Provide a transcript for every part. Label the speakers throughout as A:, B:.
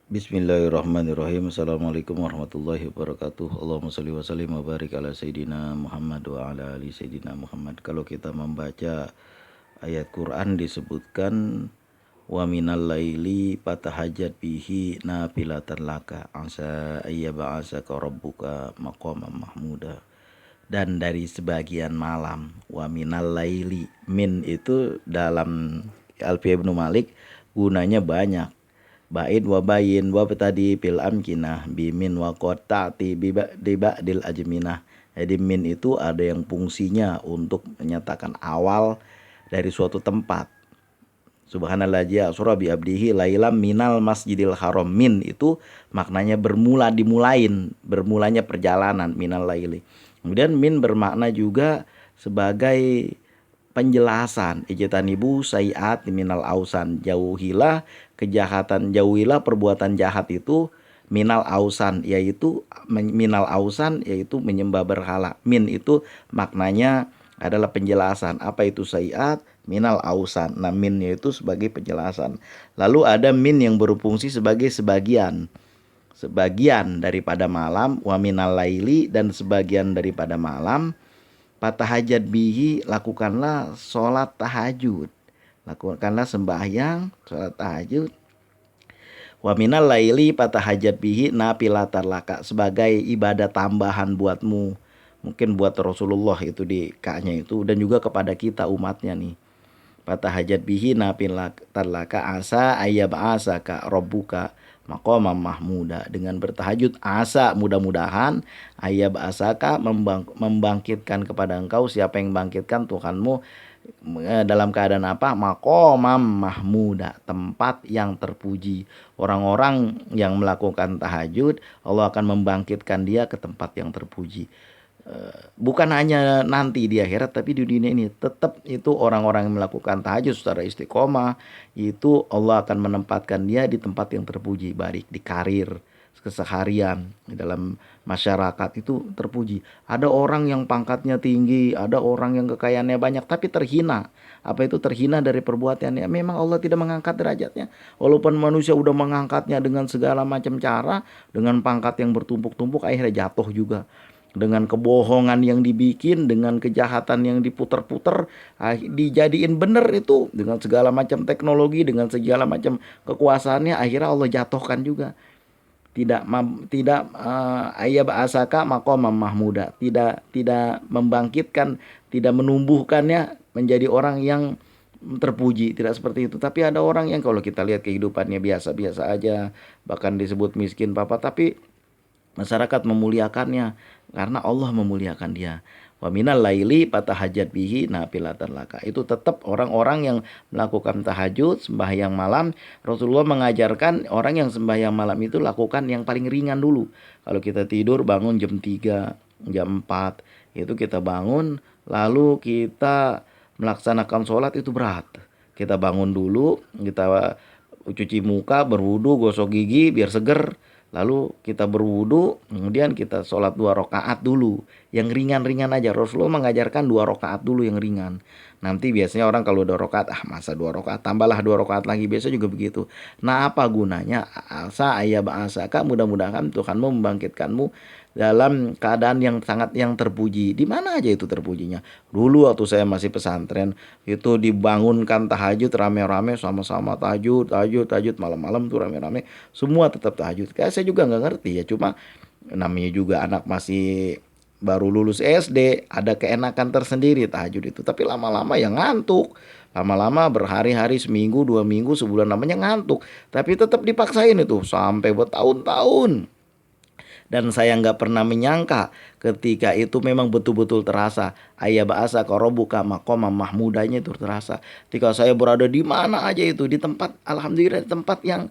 A: Bismillahirrahmanirrahim. Assalamualaikum warahmatullahi wabarakatuh. Allahumma sholli wa sallim wa barik ala Sayyidina Muhammad wa ala ali Sayyidina Muhammad. Kalau kita membaca ayat Quran disebutkan wa minal laili fatahajjat bihi nafilatan laka asa ayyab'asaka rabbuka maqaman mahmuda. Dan dari sebagian malam, wa minal laili, min itu dalam Alfiya Ibnu Malik gunanya banyak. Ba'id wa bayin wa tadi fil amkinah bimin wa qata'ti dil ajminah. Jadi min itu ada yang fungsinya untuk menyatakan awal dari suatu tempat. Subhanallazi asra bi abdihi lailam minal masjidil haram. Min itu maknanya bermula, dimulain, bermulanya perjalanan, minal laili. Kemudian min bermakna juga sebagai penjelasan, ijtanibu sayiat minal ausan, jauhilah kejahatan, jauhilah perbuatan jahat itu, minal ausan yaitu menyembah berhala. Min itu maknanya adalah penjelasan. Apa itu sayiat? Minal ausan. Nah, minnya itu sebagai penjelasan. Lalu ada min yang berfungsi sebagai sebagian daripada malam, wa minal laili, dan sebagian daripada malam. Fatahajjat bihi, lakukanlah sholat tahajud, lakukanlah sembahyang sholat tahajud. Wa minal laili fatahajjat bihi nafilatan laka, sebagai ibadah tambahan buatmu, mungkin buat Rasulullah itu di Ka'nya itu, dan juga kepada kita umatnya nih. Fatahajjat bihi nafilatan laka asa ayyab'asaka rabbuka maqaman mahmuda, dengan bertahajud asa, mudah-mudahan, ayyab'asaka, membangkitkan kepada engkau. Siapa yang membangkitkan? Tuhanmu. Dalam keadaan apa? Maqaman mahmuda, tempat yang terpuji. Orang-orang yang melakukan tahajud, Allah akan membangkitkan dia ke tempat yang terpuji. Bukan hanya nanti di akhirat, tapi di dunia ini tetap itu orang-orang yang melakukan tahajud secara istiqomah, itu Allah akan menempatkan dia di tempat yang terpuji, baik di karir, keseharian, di dalam masyarakat itu terpuji. Ada orang yang pangkatnya tinggi, ada orang yang kekayaannya banyak tapi terhina. Apa itu terhina? Dari perbuatannya. Memang Allah tidak mengangkat derajatnya. Walaupun manusia udah mengangkatnya dengan segala macam cara, dengan pangkat yang bertumpuk-tumpuk, akhirnya jatuh juga. Dengan kebohongan yang dibikin, dengan kejahatan yang diputer-puter, dijadiin bener itu dengan segala macam teknologi, dengan segala macam kekuasaannya, akhirnya Allah jatuhkan juga. Tidak ayab asaka maqamam mahmuda, tidak membangkitkan, tidak menumbuhkannya menjadi orang yang terpuji, tidak seperti itu. Tapi ada orang yang kalau kita lihat kehidupannya biasa-biasa aja, bahkan disebut miskin papa, tapi masyarakat memuliakannya karena Allah memuliakan dia. Wa minal laili fatahajjat bihi nafilatan laka. Itu tetap orang-orang yang melakukan tahajud, sembahyang malam. Rasulullah mengajarkan orang yang sembahyang malam itu lakukan yang paling ringan dulu. Kalau kita tidur bangun jam 3, jam 4, itu kita bangun lalu kita melaksanakan sholat itu berat. Kita bangun dulu, kita cuci muka, berwudu, gosok gigi biar seger. Lalu kita berwudu, kemudian kita sholat 2 rakaat dulu, yang ringan-ringan aja. Rasulullah mengajarkan 2 rakaat dulu yang ringan. Nanti biasanya orang kalau 2 rakaat, masa 2 rakaat, tambahlah 2 rakaat lagi, biasa juga begitu. Nah, apa gunanya? Asa ayyab'asaka, mudah-mudahan Tuhanmu membangkitkanmu dalam keadaan yang sangat yang terpuji. Di mana aja itu terpujinya? Dulu waktu saya masih pesantren, itu dibangunkan tahajud rame-rame, sama-sama tahajud malam-malam tuh rame-rame, semua tetap tahajud. Kayak saya juga nggak ngerti ya, cuma namanya juga anak masih baru lulus SD, ada keenakan tersendiri tahajud itu. Tapi lama-lama ya ngantuk. Lama-lama berhari-hari, seminggu, 2 minggu, sebulan, namanya ngantuk. Tapi tetap dipaksain itu sampai bertahun-tahun. Dan saya nggak pernah menyangka ketika itu memang betul-betul terasa. Ayyab'asa korobuka maqamam mahmudanya itu terasa. Ketika saya berada di mana aja itu, di tempat, alhamdulillah, di tempat yang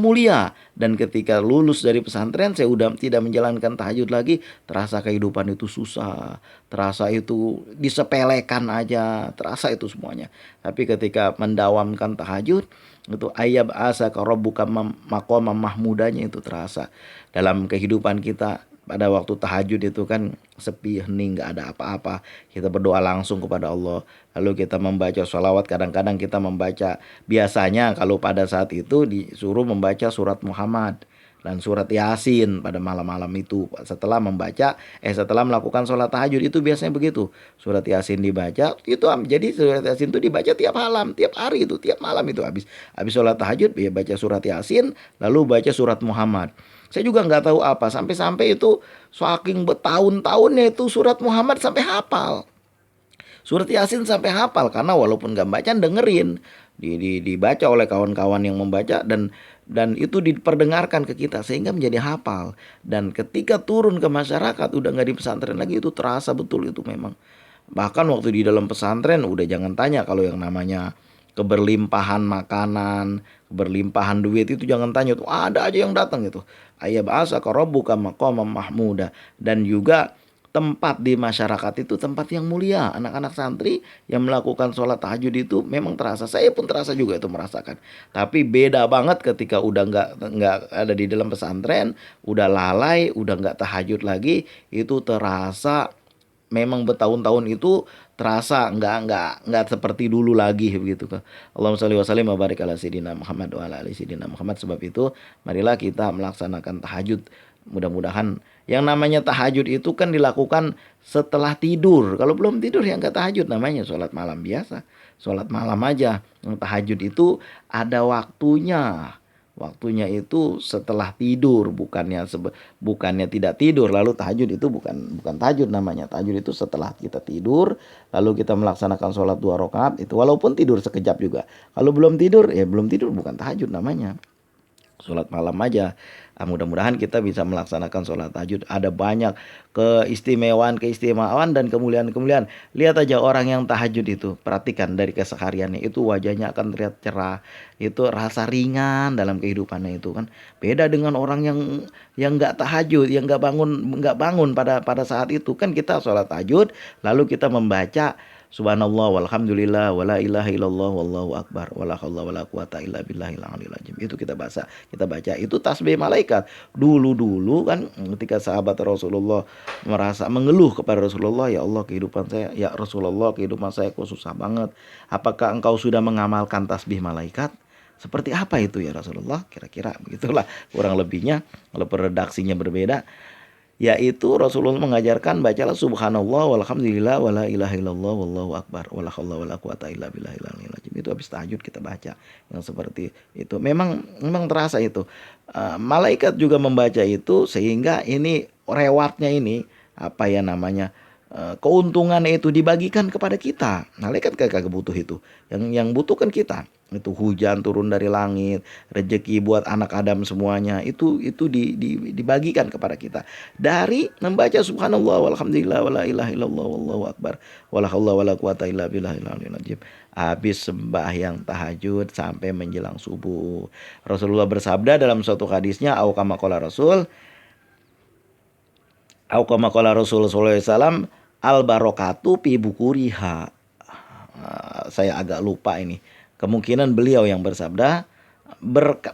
A: mulia. Dan ketika lulus dari pesantren, saya udah tidak menjalankan tahajud lagi. Terasa kehidupan itu susah, terasa itu disepelekan aja, terasa itu semuanya. Tapi ketika mendawamkan tahajud, itu ayyab'asa korobuka maqamam mahmudanya itu terasa dalam kehidupan kita. pada waktu tahajud itu kan sepi, hening, nggak ada apa-apa. Kita berdoa langsung kepada Allah. Lalu kita membaca sholawat, kadang-kadang kita membaca, biasanya kalau pada saat itu disuruh membaca surat Muhammad dan surat Yasin pada malam-malam itu. Setelah melakukan sholat tahajud itu biasanya begitu. Surat Yasin dibaca, itu jadi surat Yasin itu dibaca tiap malam, tiap hari itu, tiap malam itu habis sholat tahajud ya baca surat Yasin, lalu baca surat Muhammad. Saya juga nggak tahu apa, sampai-sampai itu saking bertahun-tahunnya itu surat Muhammad sampai hafal. Surat Yasin sampai hafal karena walaupun nggak baca dengerin, dibaca oleh kawan-kawan yang membaca, dan itu diperdengarkan ke kita sehingga menjadi hafal. Dan ketika turun ke masyarakat udah nggak di pesantren lagi, itu terasa betul itu memang. Bahkan waktu di dalam pesantren udah jangan tanya, kalau yang namanya keberlimpahan makanan, keberlimpahan duit itu jangan tanya tuh, ada aja yang datang gitu. Ayat bahasa rabbuka maqamam mahmuda. Dan juga tempat di masyarakat itu tempat yang mulia. Anak-anak santri yang melakukan sholat tahajud itu memang terasa. Saya pun terasa juga itu merasakan. Tapi beda banget ketika udah nggak ada di dalam pesantren, udah lalai, udah nggak tahajud lagi, itu terasa. Memang bertahun-tahun itu terasa nggak seperti dulu lagi begitu kan. Allahumma shalli wa sallim wa barik ala sayyidina Muhammad wa ala ali sayyidina Muhammad. Sebab itu marilah kita melaksanakan tahajud. Mudah-mudahan yang namanya tahajud itu kan dilakukan setelah tidur. Kalau belum tidur ya nggak tahajud, namanya sholat malam biasa. Sholat malam aja. Yang tahajud itu ada waktunya. Waktunya itu setelah tidur, bukannya tidak tidur lalu tahajud. Itu bukan bukan tahajud namanya. Tahajud itu setelah kita tidur lalu kita melaksanakan sholat 2 rakaat itu, walaupun tidur sekejap juga. Kalau belum tidur ya belum tidur, bukan tahajud namanya. Sholat malam aja. Mudah-mudahan kita bisa melaksanakan sholat tahajud. Ada banyak keistimewaan dan kemuliaan-kemuliaan. Lihat aja orang yang tahajud itu, perhatikan dari kesehariannya itu wajahnya akan terlihat cerah. Itu rasa ringan dalam kehidupannya itu kan. Beda dengan orang yang nggak tahajud, yang nggak bangun pada saat itu kan. Kita sholat tahajud lalu kita membaca Subhanallah walhamdulillah wala ilaha illallah wallahu akbar wala haula wala quwata illa billahil aliyil azim. Itu kita baca itu tasbih malaikat. Dulu kan ketika sahabat Rasulullah merasa mengeluh kepada Rasulullah, ya Allah kehidupan saya, ya Rasulullah kehidupan saya kok susah banget. Apakah engkau sudah mengamalkan tasbih malaikat? Seperti apa itu ya Rasulullah? Kira-kira begitulah kurang lebihnya. Kalau redaksinya berbeda, yaitu Rasulullah mengajarkan bacalah subhanallah walhamdulillah wala ilaha illallah wallahu akbar wala haula wala quwata illa billahil aliyil azim. Itu habis tahajud kita baca yang seperti itu. Memang terasa itu. Malaikat juga membaca itu sehingga ini rewardnya ini apa ya namanya, keuntungannya itu dibagikan kepada kita. Malaikat kagak butuh itu. Yang butuh kan kita. Itu hujan turun dari langit, rezeki buat anak Adam semuanya itu dibagikan kepada kita dari membaca subhanallah walhamdulillah wala ilaha illallah wallahu akbar wala haula wala quwata illa billahil aliyil azim. Habis sembahyang tahajud sampai menjelang subuh. Rasulullah bersabda dalam suatu hadisnya, au kama qala Rasul, au kama qala Rasul sallallahu alaihi wasallam, al barokatu fi bukuriha. Saya agak lupa ini. Kemungkinan beliau yang bersabda,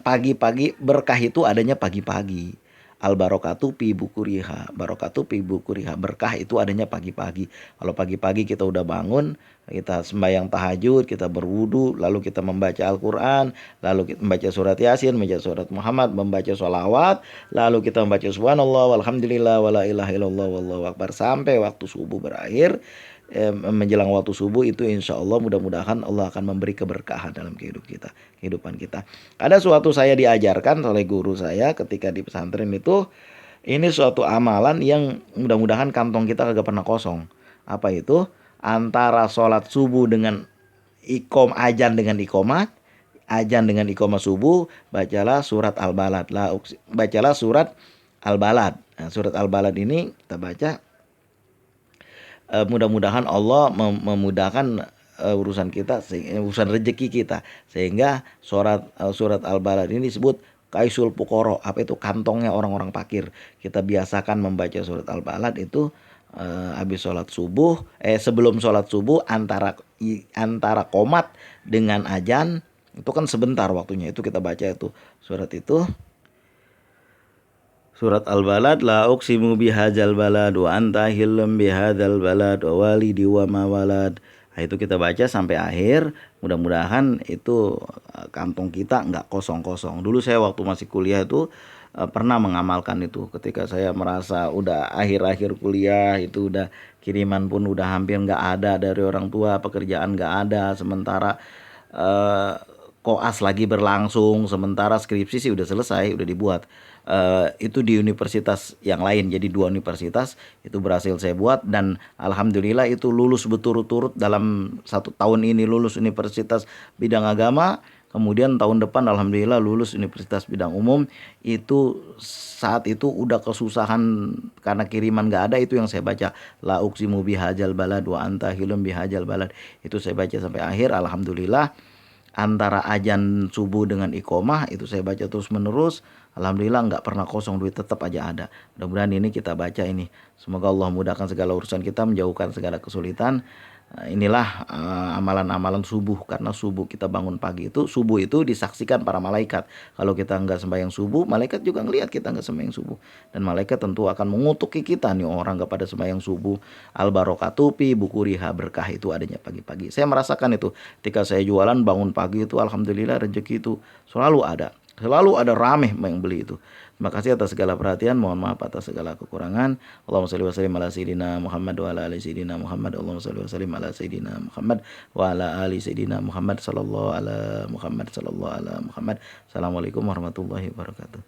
A: pagi-pagi berkah itu adanya pagi-pagi. Al barokatu pi bukuriha, barokatu pi bukuriha, berkah itu adanya pagi-pagi. Kalau pagi-pagi kita udah bangun, kita sembahyang tahajud, kita berwudu, lalu kita membaca Al-Quran, lalu kita membaca surat Yasin, membaca surat Muhammad, membaca sholawat, lalu kita membaca subhanallah walhamdulillah wala ilaha illallah wallahu akbar sampai waktu subuh berakhir. Menjelang waktu subuh itu insya Allah mudah-mudahan Allah akan memberi keberkahan dalam kehidupan kita. Ada suatu saya diajarkan oleh guru saya ketika di pesantren itu, ini suatu amalan yang mudah-mudahan kantong kita kagak pernah kosong. Apa itu? Antara sholat subuh dengan ajan dengan iqomah, ajan dengan iqomah subuh, bacalah surat Al-Balad. Bacalah surat Al-Balad. Nah, surat Al-Balad ini kita baca. Mudah-mudahan Allah memudahkan urusan kita, urusan rezeki kita, sehingga surat Al-Balad ini disebut kaisul pukoro. Apa itu? Kantongnya orang-orang fakir. Kita biasakan membaca surat Al-Balad itu habis sholat subuh, sebelum sholat subuh, antara qomat dengan ajan itu kan sebentar waktunya, itu kita baca itu surat Surat Al-Balad, la uqsimu bihadzal balad wa anta hillum bihadzal balad wa walidi wa ma walad. Nah, itu kita baca sampai akhir. Mudah-mudahan itu kantong kita nggak kosong-kosong. Dulu saya waktu masih kuliah itu pernah mengamalkan itu. Ketika saya merasa udah akhir-akhir kuliah itu udah kiriman pun udah hampir nggak ada dari orang tua, pekerjaan nggak ada, sementara eh, koas lagi berlangsung, sementara skripsi sih udah selesai, udah dibuat. Itu di universitas yang lain, jadi 2 universitas itu berhasil saya buat, dan alhamdulillah itu lulus berturut-turut dalam 1 tahun ini, lulus universitas bidang agama, kemudian tahun depan alhamdulillah lulus universitas bidang umum. Itu saat itu udah kesusahan karena kiriman gak ada, itu yang saya baca, la uqsimu bihadzal balad wa anta hilum bihadzal balad, itu saya baca sampai akhir. Alhamdulillah antara ajan subuh dengan iqomah itu saya baca terus menerus. Alhamdulillah nggak pernah kosong, duit tetap aja ada. Mudah-mudahan ini kita baca ini, semoga Allah mudahkan segala urusan kita, menjauhkan segala kesulitan. Inilah amalan-amalan subuh, karena subuh kita bangun pagi itu, subuh itu disaksikan para malaikat. Kalau kita nggak sembahyang subuh, malaikat juga ngelihat kita nggak sembahyang subuh, dan malaikat tentu akan mengutuki kita nih, orang nggak pada sembahyang subuh. Al barokatu fi bukuriha, berkah itu adanya pagi-pagi. Saya merasakan itu ketika saya jualan, bangun pagi itu alhamdulillah rezeki itu selalu ada. Selalu ada rameh yang beli itu. Terima kasih atas segala perhatian. Mohon maaf atas segala kekurangan. Allahumma shalli wa sallim ala sayyidina Muhammad wa ala ali sayyidina Muhammad. Allahumma shalli wa sallim ala sayyidina Muhammad wa ala ali sayyidina Muhammad sallallahu ala Muhammad sallallahu ala Muhammad. Assalamualaikum warahmatullahi wabarakatuh.